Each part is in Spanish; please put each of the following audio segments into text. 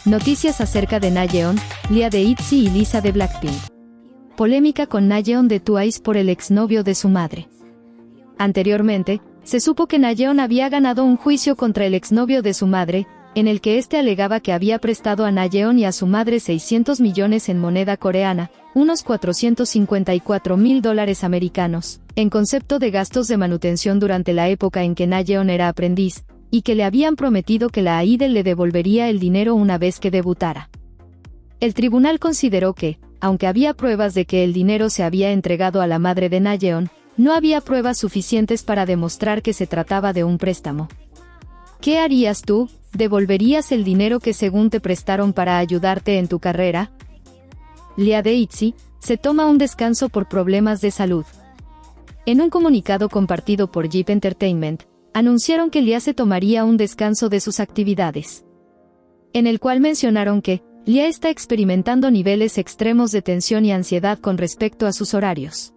Noticias acerca de Nayeon, Lia de ITZY y Lisa de Blackpink. Polémica con Nayeon de Twice por el exnovio de su madre. Anteriormente, se supo que Nayeon había ganado un juicio contra el exnovio de su madre, en el que éste alegaba que había prestado a Nayeon y a su madre 600 millones en moneda coreana, unos $454.000 americanos, en concepto de gastos de manutención durante la época en que Nayeon era aprendiz, y que le habían prometido que la idol le devolvería el dinero una vez que debutara. El tribunal consideró que, aunque había pruebas de que el dinero se había entregado a la madre de Nayeon, no había pruebas suficientes para demostrar que se trataba de un préstamo. ¿Qué harías tú? ¿Devolverías el dinero que según te prestaron para ayudarte en tu carrera? Lia de ITZY se toma un descanso por problemas de salud. En un comunicado compartido por Jeep Entertainment, anunciaron que Lia se tomaría un descanso de sus actividades, en el cual mencionaron que Lia está experimentando niveles extremos de tensión y ansiedad con respecto a sus horarios.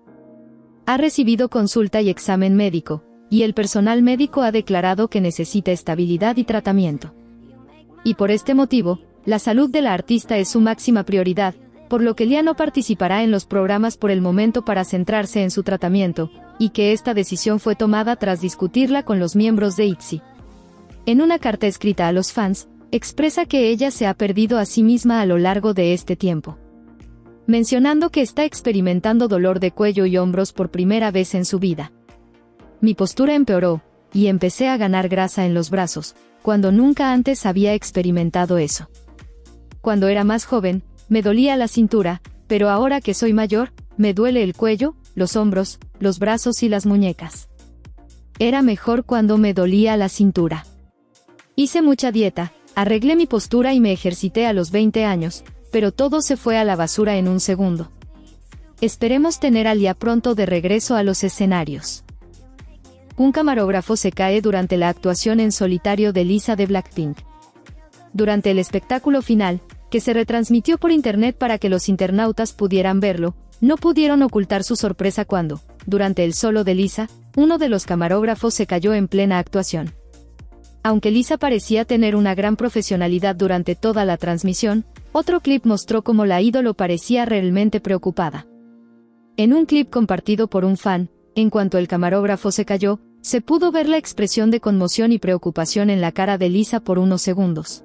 Ha recibido consulta y examen médico, y el personal médico ha declarado que necesita estabilidad y tratamiento. Y por este motivo, la salud de la artista es su máxima prioridad, por lo que Lia no participará en los programas por el momento para centrarse en su tratamiento, y que esta decisión fue tomada tras discutirla con los miembros de ITZY. En una carta escrita a los fans, expresa que ella se ha perdido a sí misma a lo largo de este tiempo, mencionando que está experimentando dolor de cuello y hombros por primera vez en su vida. Mi postura empeoró, y empecé a ganar grasa en los brazos, cuando nunca antes había experimentado eso. Cuando era más joven, me dolía la cintura, pero ahora que soy mayor, me duele el cuello, los hombros, los brazos y las muñecas. Era mejor cuando me dolía la cintura. Hice mucha dieta, arreglé mi postura y me ejercité a los 20 años, pero todo se fue a la basura en un segundo. Esperemos tener a Lia pronto de regreso a los escenarios. Un camarógrafo se cae durante la actuación en solitario de Lisa de Blackpink. Durante el espectáculo final, que se retransmitió por internet para que los internautas pudieran verlo, no pudieron ocultar su sorpresa cuando, durante el solo de Lisa, uno de los camarógrafos se cayó en plena actuación. Aunque Lisa parecía tener una gran profesionalidad durante toda la transmisión, otro clip mostró cómo la ídolo parecía realmente preocupada. En un clip compartido por un fan, en cuanto el camarógrafo se cayó, se pudo ver la expresión de conmoción y preocupación en la cara de Lisa por unos segundos.